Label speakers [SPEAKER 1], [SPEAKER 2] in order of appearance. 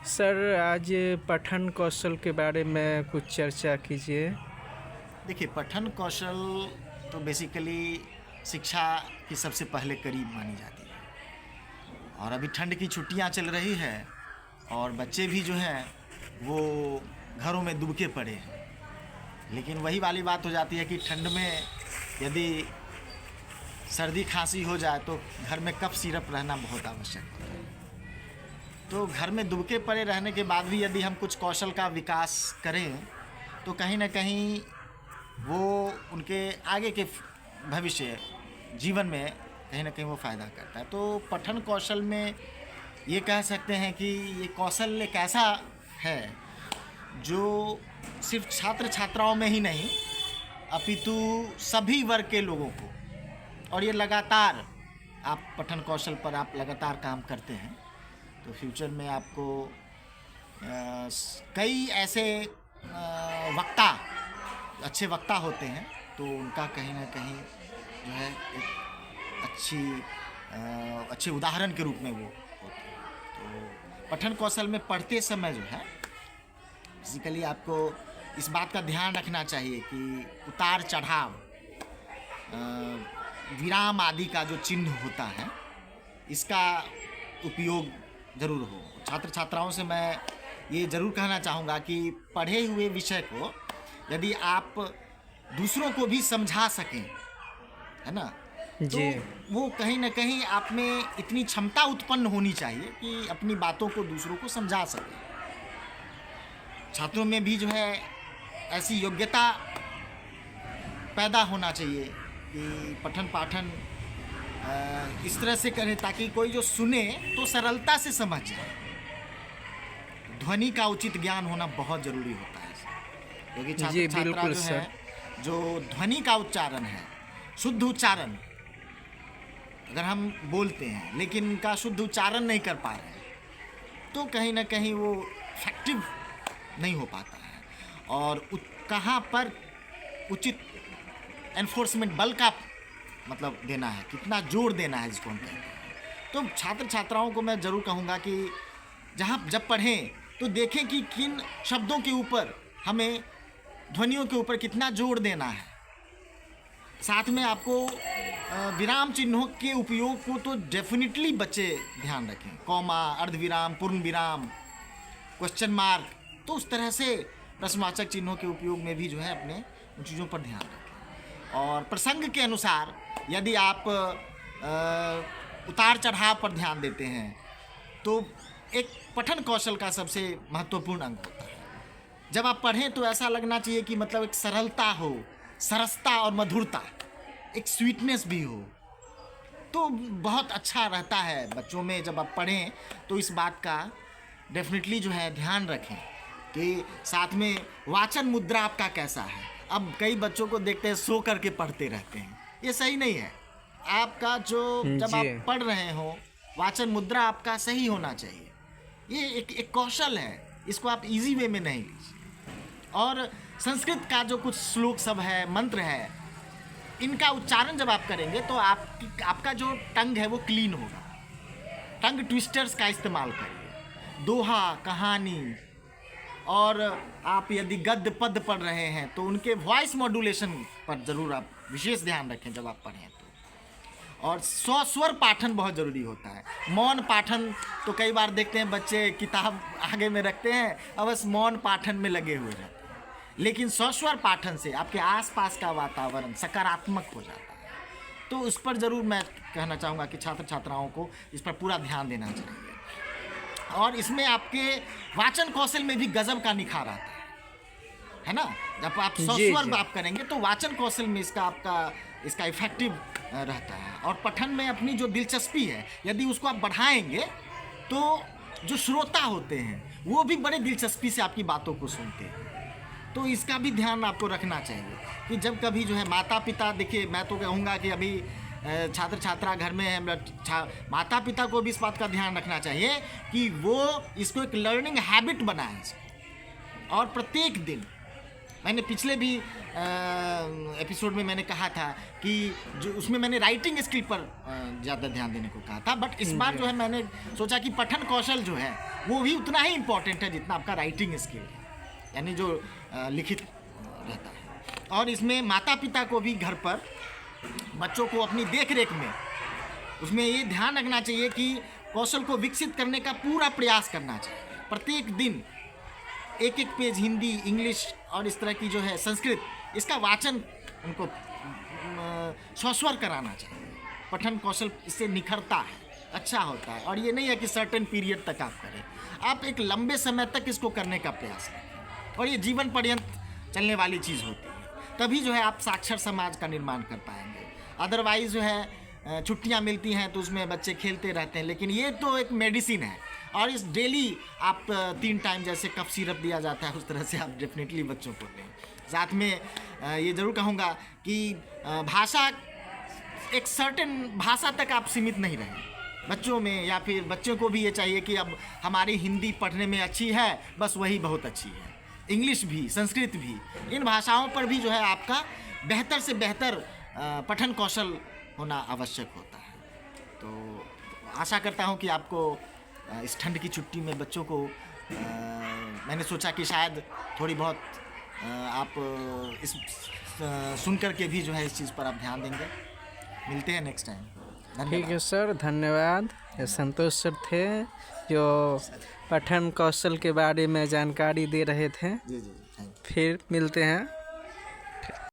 [SPEAKER 1] Sir आज पठन कौशल के बारे में कुछ चर्चा कीजिए।
[SPEAKER 2] देखिए, पठन कौशल तो बेसिकली शिक्षा की सबसे पहले करीब मानी जाती है। और अभी ठंड की छुट्टियां चल रही है और बच्चे भी जो हैं वो घरों में दुबके पड़े हैं। लेकिन वही वाली बात हो जाती है कि ठंड में यदि सर्दी खांसी हो जाए तो घर में कफ सिरप रहना बहुत आवश्यक होता है। तो घर में दुबके पड़े रहने के बाद भी यदि हम कुछ कौशल का विकास करें तो कहीं ना कहीं वो उनके आगे के भविष्य जीवन में कहीं ना कहीं वो फ़ायदा करता है। तो पठन कौशल में ये कह सकते हैं कि ये कौशल एक ऐसा है जो सिर्फ छात्र छात्राओं में ही नहीं अपितु सभी वर्ग के लोगों को, और ये लगातार आप पठन कौशल पर आप लगातार काम करते हैं तो फ्यूचर में आपको कई ऐसे वक्ता, अच्छे वक्ता होते हैं तो उनका कहीं ना कहीं जो है एक अच्छे उदाहरण के रूप में वो होते हैं। तो पठन कौशल में पढ़ते समय जो है बेसिकली आपको इस बात का ध्यान रखना चाहिए कि उतार चढ़ाव, विराम आदि का जो चिन्ह होता है इसका उपयोग ज़रूर हो। छात्र छात्राओं से मैं ये ज़रूर कहना चाहूँगा कि पढ़े हुए विषय को यदि आप दूसरों को भी समझा सकें, है ना, तो वो कहीं ना कहीं आप में इतनी क्षमता उत्पन्न होनी चाहिए कि अपनी बातों को दूसरों को समझा सकें। छात्रों में भी जो है ऐसी योग्यता पैदा होना चाहिए कि पठन पाठन इस तरह से करें ताकि कोई जो सुने तो सरलता से समझ जाए। ध्वनि का उचित ज्ञान होना बहुत ज़रूरी होता है क्योंकि छात्र छात्रा जो है जो ध्वनि का उच्चारण है, शुद्ध उच्चारण अगर हम बोलते हैं लेकिन उनका शुद्ध उच्चारण नहीं कर पा रहे हैं तो कहीं ना कहीं वो इफेक्टिव नहीं हो पाता है। और कहाँ पर उचित एनफोर्समेंट बल का मतलब देना है, कितना जोर देना है जिसको हम कहते हैं। तो छात्र छात्राओं को मैं ज़रूर कहूँगा कि जब पढ़ें तो देखें कि किन शब्दों के ऊपर हमें ध्वनियों के ऊपर कितना जोर देना है। साथ में आपको विराम चिन्हों के उपयोग को तो डेफिनेटली बच्चे ध्यान रखें, कॉमा, अर्धविराम, पूर्ण विराम, क्वेश्चन मार्क, तो उस तरह से प्रश्नवाचक चिन्हों के उपयोग में भी जो है अपने उन चीज़ों पर ध्यान रखें। और प्रसंग के अनुसार यदि आप उतार चढ़ाव पर ध्यान देते हैं तो एक पठन कौशल का सबसे महत्वपूर्ण अंग होता है। जब आप पढ़ें तो ऐसा लगना चाहिए कि मतलब एक सरलता हो, सरसता और मधुरता, एक स्वीटनेस भी हो, तो बहुत अच्छा रहता है बच्चों में। जब आप पढ़ें तो इस बात का डेफिनेटली जो है ध्यान रखें कि साथ में वाचन मुद्रा आपका कैसा है। अब कई बच्चों को देखते हैं सो करके पढ़ते रहते हैं, ये सही नहीं है। आपका जो जब आप पढ़ रहे हो वाचन मुद्रा आपका सही होना चाहिए। ये एक कौशल है, इसको आप इजी वे में नहीं लीजिए। और संस्कृत का जो कुछ श्लोक सब है, मंत्र है, इनका उच्चारण जब आप करेंगे तो आपका जो टंग है वो क्लीन होगा। टंग ट्विस्टर्स का इस्तेमाल करिए, दोहा, कहानी, और आप यदि गद्य पद पढ़ रहे हैं तो उनके वॉइस मॉड्यूलेशन पर ज़रूर आप विशेष ध्यान रखें जब आप पढ़ें तो। और स्वस्वर पाठन बहुत ज़रूरी होता है। मौन पाठन तो कई बार देखते हैं बच्चे किताब आगे में रखते हैं और बस मौन पाठन में लगे हुए रहते हैं, लेकिन स्वस्वर पाठन से आपके आसपास का वातावरण सकारात्मक हो जाता है। तो उस पर ज़रूर मैं कहना चाहूँगा कि छात्र छात्राओं को इस पर पूरा ध्यान देना चाहिए। और इसमें आपके वाचन कौशल में भी गजब का निखार आता है ना। जब आप स्वस्वर आप करेंगे तो वाचन कौशल में इसका इफेक्टिव रहता है। और पठन में अपनी जो दिलचस्पी है यदि उसको आप बढ़ाएंगे तो जो श्रोता होते हैं वो भी बड़े दिलचस्पी से आपकी बातों को सुनते हैं। तो इसका भी ध्यान आपको रखना चाहिए कि जब कभी जो है माता पिता, देखिए मैं तो कहूँगा कि अभी छात्र छात्रा घर में है, माता पिता को भी इस बात का ध्यान रखना चाहिए कि वो इसको एक लर्निंग हैबिट बनाएं। और प्रत्येक दिन, मैंने पिछले भी एपिसोड में मैंने कहा था कि जो उसमें मैंने राइटिंग स्किल पर ज़्यादा ध्यान देने को कहा था, बट इस बार जो है मैंने सोचा कि पठन कौशल जो है वो भी उतना ही इम्पोर्टेंट है जितना आपका राइटिंग स्किल है, यानी जो लिखित रहता है। और इसमें माता पिता को भी घर पर बच्चों को अपनी देख रेख में उसमें ये ध्यान रखना चाहिए कि कौशल को विकसित करने का पूरा प्रयास करना चाहिए। प्रत्येक दिन एक एक पेज हिंदी, इंग्लिश और इस तरह की जो है संस्कृत, इसका वाचन उनको स्वस्वर कराना चाहिए। पठन कौशल इससे निखरता है, अच्छा होता है। और ये नहीं है कि सर्टेन पीरियड तक आप करें, आप एक लंबे समय तक इसको करने का प्रयास करें और ये जीवन पर्यंत चलने वाली चीज़ होती है। तभी जो है आप साक्षर समाज का निर्माण कर पाएंगे। अदरवाइज जो है छुट्टियां मिलती हैं तो उसमें बच्चे खेलते रहते हैं, लेकिन ये तो एक मेडिसिन है। और इस डेली आप 3 टाइम जैसे कफ सिरप दिया जाता है उस तरह से आप डेफिनेटली बच्चों को दें। साथ में ये ज़रूर कहूँगा कि भाषा, एक सर्टेन भाषा तक आप सीमित नहीं रहें बच्चों में, या फिर बच्चों को भी ये चाहिए कि अब हमारी हिंदी पढ़ने में अच्छी है, बस वही बहुत अच्छी है। इंग्लिश भी, संस्कृत भी, इन भाषाओं पर भी जो है आपका बेहतर से बेहतर पठन कौशल होना आवश्यक होता है। तो आशा करता हूँ कि आपको इस ठंड की छुट्टी में बच्चों को मैंने सोचा कि शायद थोड़ी बहुत आप इस सुन कर के भी जो है इस चीज़ पर आप ध्यान देंगे। मिलते हैं नेक्स्ट टाइम।
[SPEAKER 1] ठीक है सर, धन्यवाद। ये संतोष सर थे जो पठन कौशल के बारे में जानकारी दे रहे थे।
[SPEAKER 2] जी जी, थैंक यू।
[SPEAKER 1] फिर मिलते हैं।